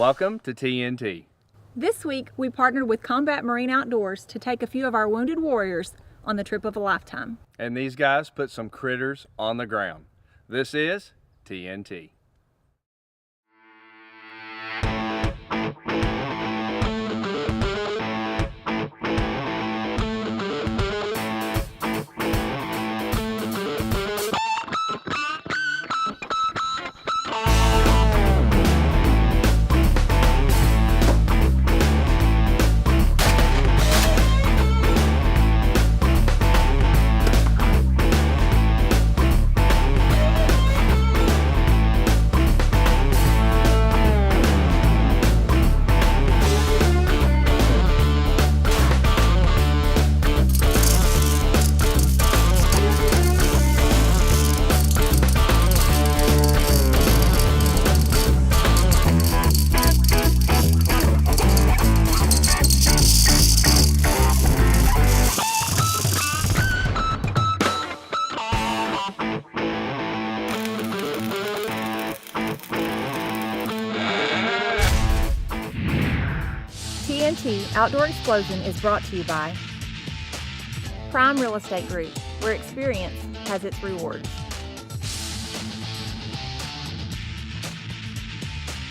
Welcome to TNT. This week, we partnered with Combat Marine Outdoors to take a few of our wounded warriors on the trip of a lifetime. And these guys put some critters on the ground. This is TNT. TNT Outdoor Explosion is brought to you by Prime Real Estate Group, where experience has its rewards.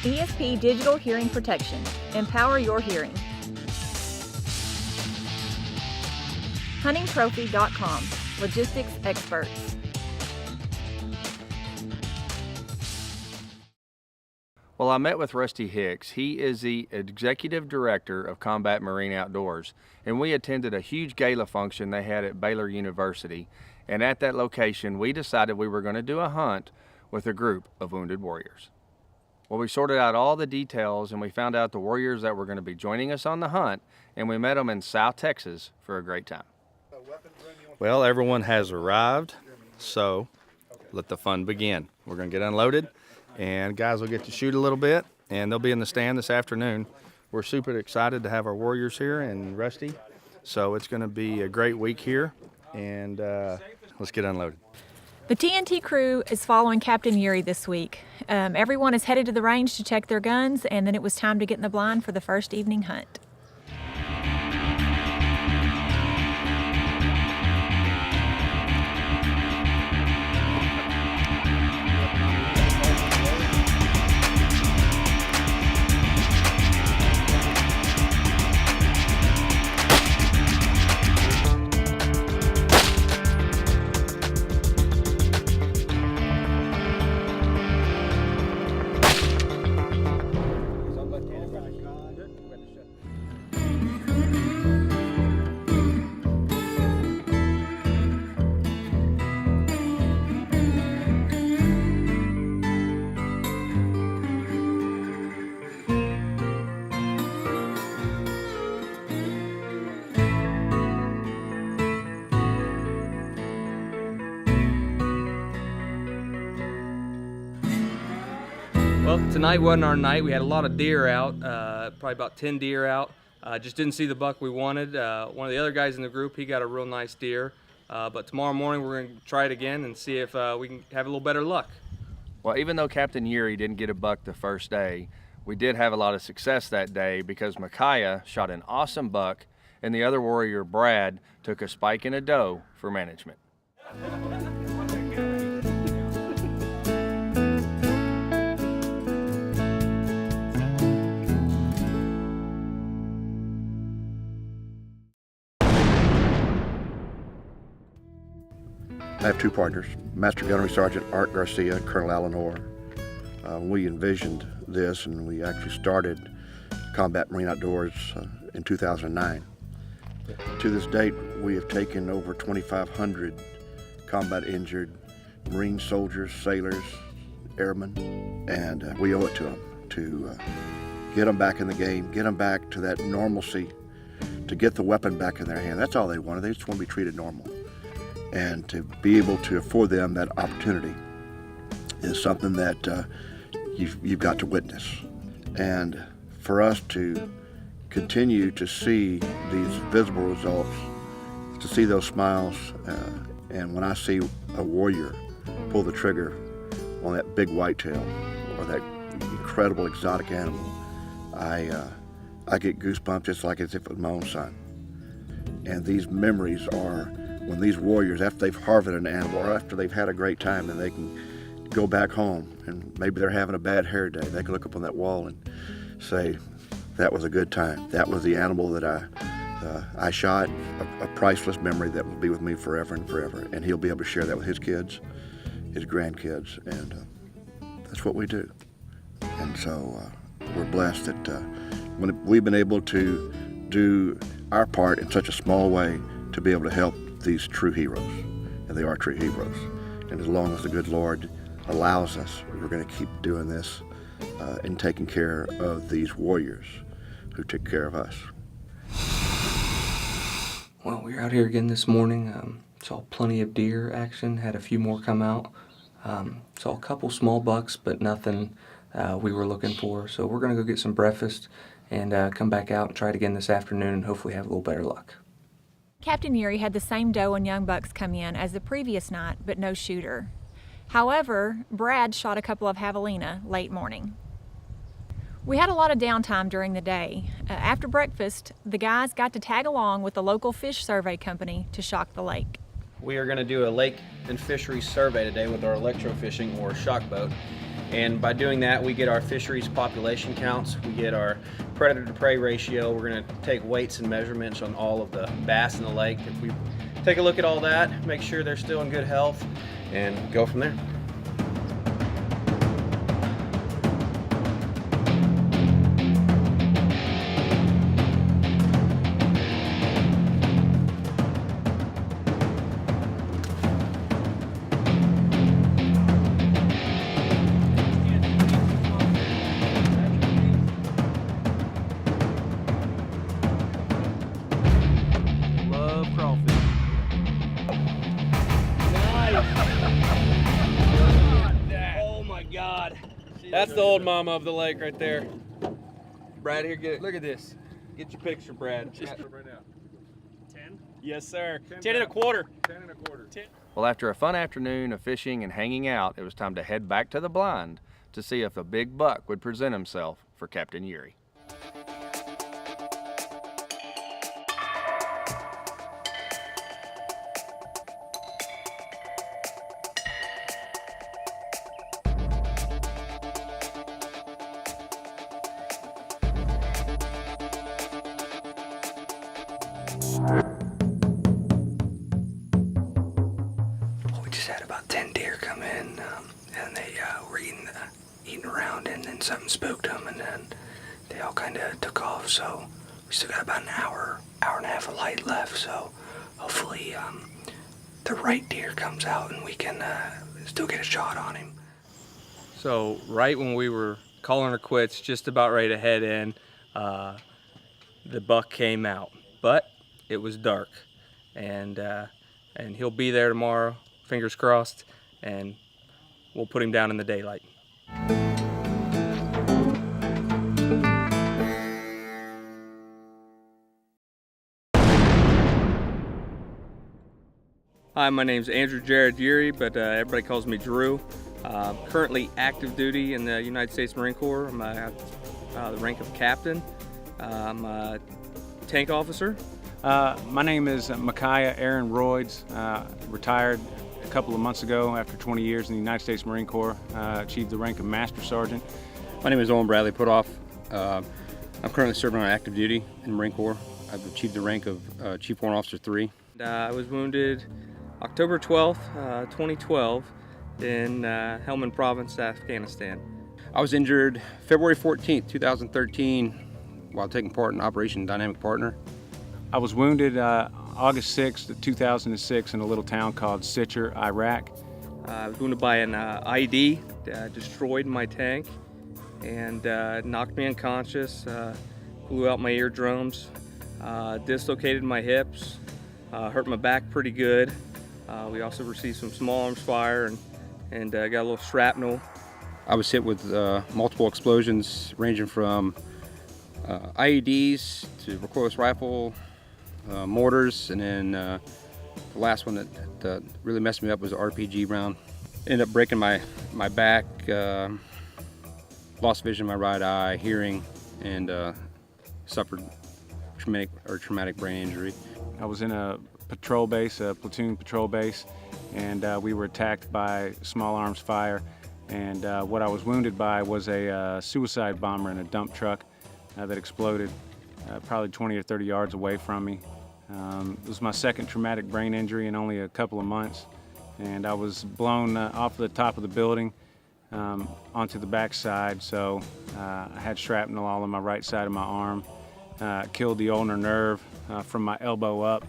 ESP Digital Hearing Protection. Empower your hearing. HuntingTrophy.com. Logistics experts. Well, I met with Rusty Hicks. He is the Executive Director of Combat Marine Outdoors, and we attended a huge gala function they had at Baylor University. And at that location, we decided we were going to do a hunt with a group of wounded warriors. Well, we sorted out all the details, and we found out the warriors that were going to be joining us on the hunt, and we met them in South Texas for a great time. Well, everyone has arrived, so let the fun begin. We're going to get unloaded. And guys will get to shoot a little bit, and they'll be in the stand this afternoon. We're super excited to have our warriors here and Rusty. So it's going to be a great week here, and let's get unloaded. The TNT crew is following Captain Yuri this week. Everyone is headed to the range to check their guns, and then it was time to get in the blind for the first evening hunt. Well, tonight wasn't our night. We had a lot of deer out, probably about 10 deer out. Just didn't see the buck we wanted. One of the other guys in the group, he got a real nice deer. But tomorrow morning we're going to try it again and see if we can have a little better luck. Well, even though Captain Yuri didn't get a buck the first day, we did have a lot of success that day because Micaiah shot an awesome buck, and the other warrior, Brad, took a spike and a doe for management. I have two partners, Master Gunnery Sergeant Art Garcia and Colonel Alan Orr. We envisioned this, and we actually started Combat Marine Outdoors in 2009. To this date, we have taken over 2,500 combat injured Marine soldiers, sailors, airmen, and we owe it to them to get them back in the game, get them back to that normalcy, to get the weapon back in their hand. That's all they wanted. They just want to be treated normal. And to be able to afford them that opportunity is something that you've got to witness. And for us to continue to see these visible results, to see those smiles, and when I see a warrior pull the trigger on that big whitetail or that incredible exotic animal, I get goosebumps just like as if it was my own son. And these memories are when these warriors, after they've harvested an animal or after they've had a great time, then they can go back home and maybe they're having a bad hair day. They can look up on that wall and say, that was a good time. That was the animal that I shot, a priceless memory that will be with me forever and forever. And he'll be able to share that with his kids, his grandkids, and that's what we do. And so we're blessed that when we've been able to do our part in such a small way to be able to help these true heroes, and they are true heroes. And as long as the good Lord allows us, we're going to keep doing this and taking care of these warriors who took care of us. Well, we were out here again this morning. Saw plenty of deer action, had a few more come out. Saw a couple small bucks, but nothing we were looking for. So we're going to go get some breakfast and come back out and try it again this afternoon and hopefully have a little better luck. Captain Urey had the same doe and young bucks come in as the previous night, but no shooter. However, Brad shot a couple of javelina late morning. We had a lot of downtime during the day. After breakfast, the guys got to tag along with the local fish survey company to shock the lake. We are going to do a lake and fisheries survey today with our electrofishing or shock boat. And by doing that, we get our fisheries population counts, we get our predator to prey ratio. We're going to take weights and measurements on all of the bass in the lake. If we take a look at all that, make sure they're still in good health, and go from there. That's the old mama of the lake right there. Brad, here, get it. Look at this. Get your picture, Brad. Right now. 10? Yes, sir. 10 and a quarter. 10 and a quarter. 10. Well, after a fun afternoon of fishing and hanging out, it was time to head back to the blind to see if a big buck would present himself for Captain Urey. We just had about 10 deer come in, and they were eating around, and then something spooked them, and then they all kind of took off. So we still got about an hour and a half of light left. So hopefully the right deer comes out, and we can still get a shot on him. So right when we were calling her quits, just about ready to head in, the buck came out, but it was dark, and he'll be there tomorrow. Fingers crossed, and we'll put him down in the daylight. Hi, my name's Andrew Jared Urey, but everybody calls me Drew. Currently active duty in the United States Marine Corps. I'm the rank of captain. I'm a tank officer. My name is Micaiah Aaron Royds. Retired a couple of months ago after 20 years in the United States Marine Corps. Achieved the rank of Master Sergeant. My name is Owen Bradley Putoff. I'm currently serving on active duty in the Marine Corps. I've achieved the rank of Chief Warrant Officer 3. I was wounded October 12th, 2012 in Helmand Province, Afghanistan. I was injured February 14th, 2013 while taking part in Operation Dynamic Partner. I was wounded August 6th, 2006 in a little town called Sitcher, Iraq. I was wounded by an IED, destroyed my tank, and knocked me unconscious, blew out my eardrums, dislocated my hips, hurt my back pretty good. We also received some small arms fire and got a little shrapnel. I was hit with multiple explosions ranging from IEDs to recoilless rifle, mortars, and then the last one that really messed me up was an RPG round. Ended up breaking my back, lost vision in my right eye, hearing, and suffered traumatic brain injury. I was in a patrol base, a platoon patrol base, and we were attacked by small arms fire. And what I was wounded by was a suicide bomber in a dump truck that exploded probably 20 or 30 yards away from me. It was my second traumatic brain injury in only a couple of months, and I was blown off the top of the building onto the backside, so I had shrapnel all on my right side of my arm, killed the ulnar nerve from my elbow up,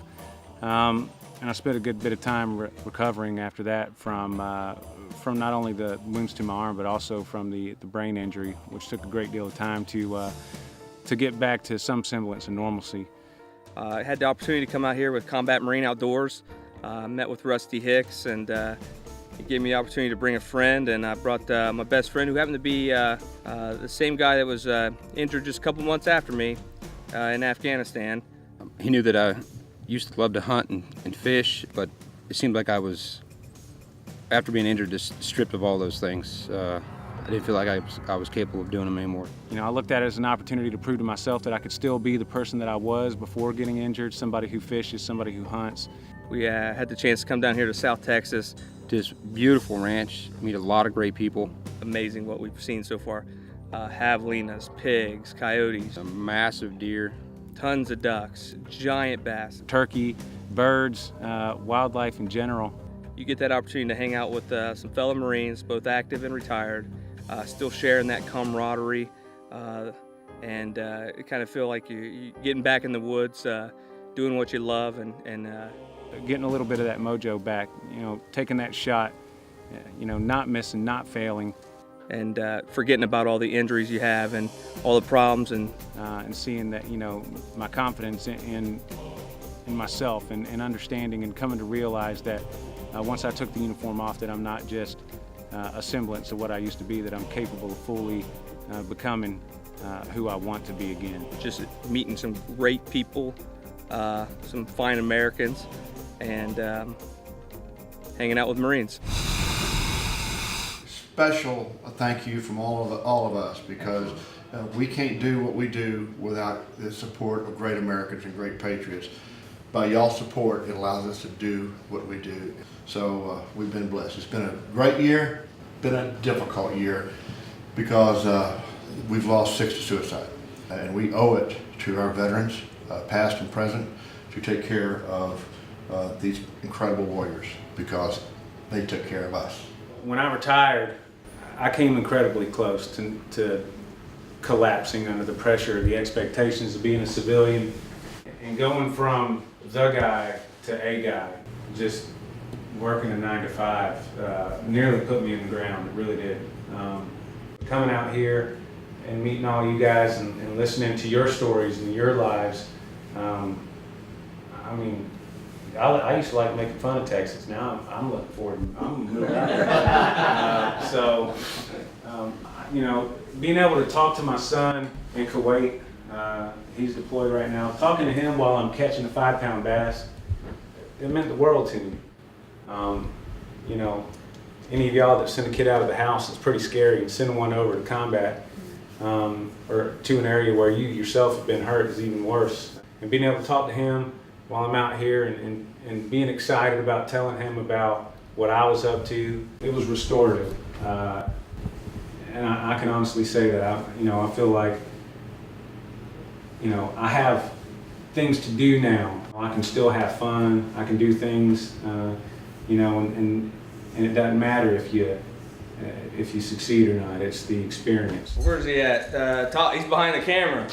and I spent a good bit of time recovering after that from not only the wounds to my arm, but also from the brain injury, which took a great deal of time to get back to some semblance of normalcy. I had the opportunity to come out here with Combat Marine Outdoors. Met with Rusty Hicks, and he gave me the opportunity to bring a friend, and I brought my best friend, who happened to be the same guy that was injured just a couple months after me in Afghanistan. He knew that I used to love to hunt and fish, but it seemed like I was, after being injured, just stripped of all those things. I didn't feel like I was capable of doing them anymore. You know, I looked at it as an opportunity to prove to myself that I could still be the person that I was before getting injured, somebody who fishes, somebody who hunts. We had the chance to come down here to South Texas. This beautiful ranch, meet a lot of great people. Amazing what we've seen so far. Javelinas, pigs, coyotes, A massive deer. tons of ducks, giant bass. Turkey, birds, wildlife in general. You get that opportunity to hang out with some fellow Marines, both active and retired, still sharing that camaraderie, and kind of feel like you're getting back in the woods, doing what you love, and Getting a little bit of that mojo back, you know, taking that shot, you know, not missing, not failing. and forgetting about all the injuries you have and all the problems, and seeing that, you know, my confidence in myself, and understanding and coming to realize that once I took the uniform off, that I'm not just a semblance of what I used to be, that I'm capable of fully becoming who I want to be again. just meeting some great people, some fine Americans, and hanging out with Marines. Special thank you from all of us, because we can't do what we do without the support of great Americans and great patriots. By y'all's support, it allows us to do what we do. So we've been blessed. It's been a great year, been a difficult year, because we've lost 6 to suicide. And we owe it to our veterans, past and present, to take care of these incredible warriors, because they took care of us. When I retired, I came incredibly close to collapsing under the pressure of the expectations of being a civilian, and going from the guy to a guy, just working a 9 to 5, nearly put me in the ground. It really did. Coming out here and meeting all you guys, and listening to your stories and your lives, I mean, I used to like making fun of Texas. Now I'm looking forward to moving out there. So, you know, being able to talk to my son in Kuwait, he's deployed right now, talking to him while I'm catching a 5-pound bass, it meant the world to me. You know, any of y'all that send a kid out of the house, it's pretty scary, and sending one over to combat, or to an area where you yourself have been hurt, is even worse. And being able to talk to him while I'm out here, and being excited about telling him about what I was up to, it was restorative. And I can honestly say that I feel like, you know, I have things to do now. I can still have fun. I can do things, you know, and it doesn't matter if you succeed or not. It's the experience. Where's he at? He's behind the camera.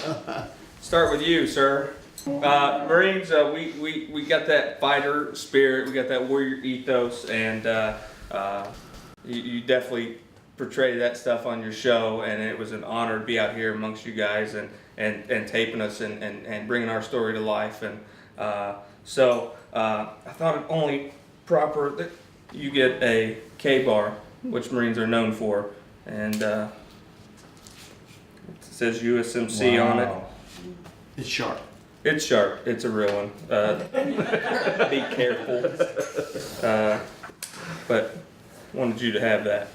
Start with you, sir. Marines, we got that fighter spirit, we got that warrior ethos, and you definitely portray that stuff on your show, and it was an honor to be out here amongst you guys and taping us and bringing our story to life. And so I thought it only proper that you get a K-bar, which Marines are known for, and it says USMC on it. It's sharp. It's sharp. It's a real one. Be careful. But wanted you to have that.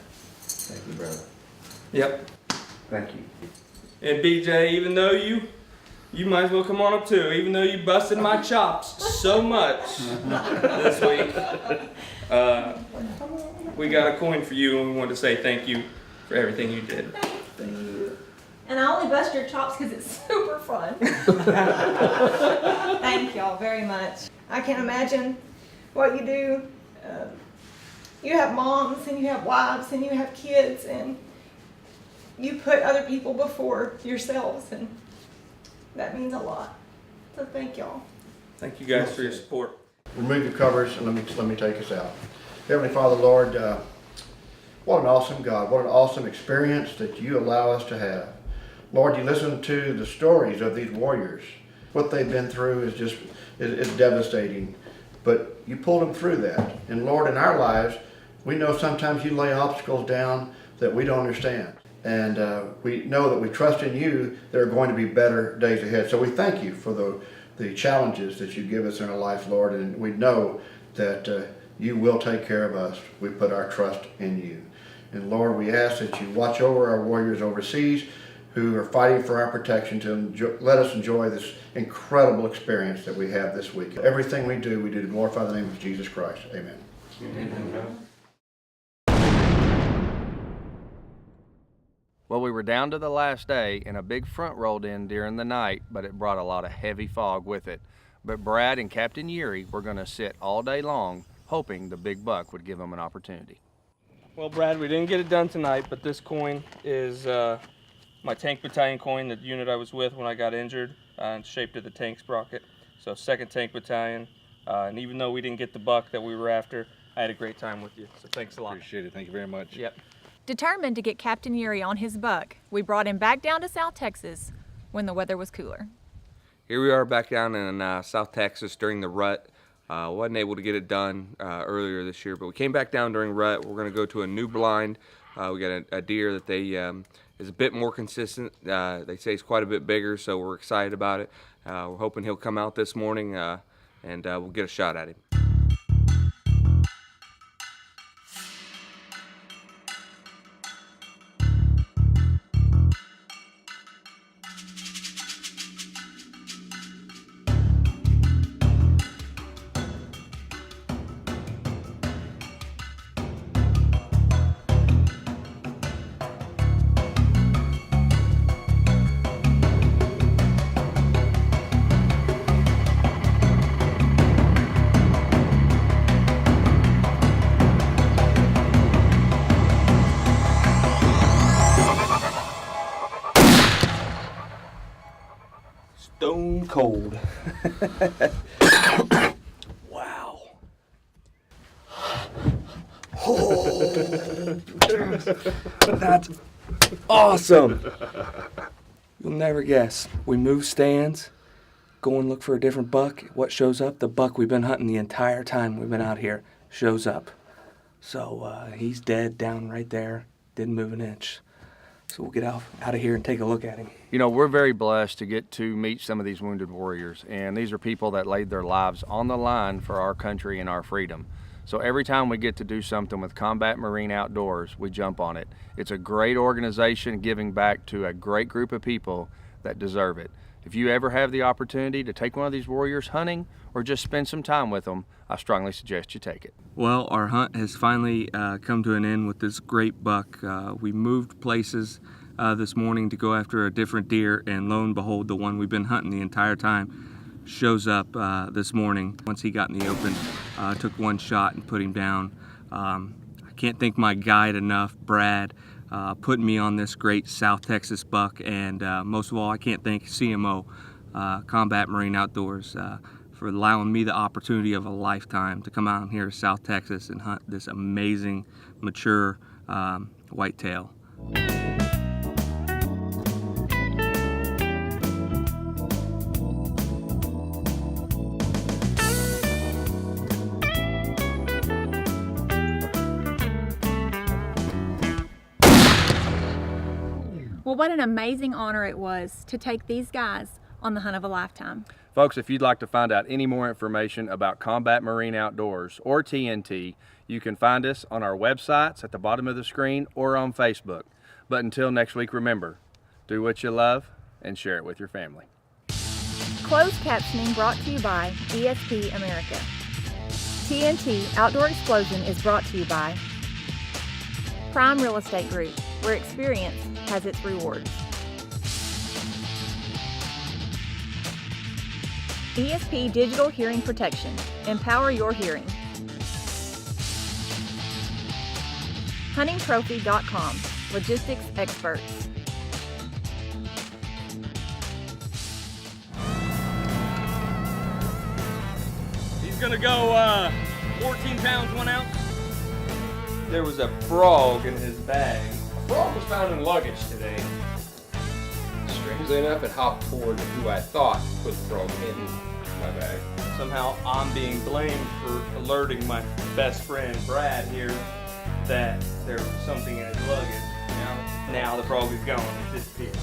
Thank you, brother. Yep. Thank you. And BJ, even though you might as well come on up too, even though you busted my chops so much this week. We got a coin for you, and we wanted to say thank you for everything you did. Thank you. And I only bust your chops because it's super fun. Thank y'all very much. I can't imagine what you do. You have moms and you have wives and you have kids, and you put other people before yourselves, and that means a lot. So thank y'all. Thank you guys for your support. Remove your covers and let me take us out. Heavenly Father, Lord, what an awesome God, what an awesome experience that you allow us to have. Lord, you listen to the stories of these warriors. What they've been through is devastating, but you pulled them through that. And Lord, in our lives, we know sometimes you lay obstacles down that we don't understand. And we know that we trust in you, there are going to be better days ahead. So we thank you for the challenges that you give us in our life, Lord, and we know that you will take care of us. We put our trust in you. And Lord, we ask that you watch over our warriors overseas who are fighting for our protection, to let us enjoy this incredible experience that we have this week. Everything we do to glorify the name of Jesus Christ. Amen. Amen. Well, we were down to the last day, and a big front rolled in during the night, but it brought a lot of heavy fog with it. But Brad and Captain Yuri were going to sit all day long, hoping the big buck would give them an opportunity. Well, Brad, we didn't get it done tonight, but this coin is my tank battalion coin, the unit I was with when I got injured, and shaped to the tank sprocket. So 2nd Tank Battalion, and even though we didn't get the buck that we were after, I had a great time with you, so thanks a lot. Appreciate it. Thank you very much. Yep. Determined to get Captain Yuri on his buck, we brought him back down to South Texas when the weather was cooler. Here we are back down in South Texas during the rut. Wasn't able to get it done earlier this year, but we came back down during rut. We're going to go to a new blind. We got a deer that they is a bit more consistent. They say it's quite a bit bigger, so we're excited about it. We're hoping he'll come out this morning, and we'll get a shot at him. Stone cold. Wow. Oh, that's awesome. You'll never guess. We move stands, go and look for a different buck. What shows up? The buck we've been hunting the entire time we've been out here shows up. So he's dead down right there. Didn't move an inch. So we'll get out of here and take a look at him. You know, we're very blessed to get to meet some of these wounded warriors, and these are people that laid their lives on the line for our country and our freedom. So every time we get to do something with Combat Marine Outdoors, we jump on it. It's a great organization giving back to a great group of people that deserve it. If you ever have the opportunity to take one of these warriors hunting or just spend some time with them, I strongly suggest you take it. Well, our hunt has finally come to an end with this great buck. We moved places this morning to go after a different deer, and lo and behold, the one we've been hunting the entire time shows up this morning. Once he got in the open, took one shot and put him down. I can't thank my guide enough, Brad, putting me on this great South Texas buck, and most of all, I can't thank CMO, Combat Marine Outdoors, for allowing me the opportunity of a lifetime to come out here to South Texas and hunt this amazing, mature whitetail. Well, what an amazing honor it was to take these guys on the hunt of a lifetime. Folks, if you'd like to find out any more information about Combat Marine Outdoors or TNT, you can find us on our websites at the bottom of the screen or on Facebook. But until next week, remember, Do what you love and share it with your family. Closed captioning brought to you by ESP America. TNT Outdoor Explosion is brought to you by Prime Real Estate Group, where experience has its rewards. ESP Digital Hearing Protection. Empower your hearing. HuntingTrophy.com. Logistics experts. He's gonna go 14 pounds, 1 ounce. There was a frog in his bag. A frog was found in luggage today. Strangely enough, it hopped toward who I thought put the frog in my bag. Somehow I'm being blamed for alerting my best friend Brad here that there was something in his luggage. Now the frog is gone. It disappeared.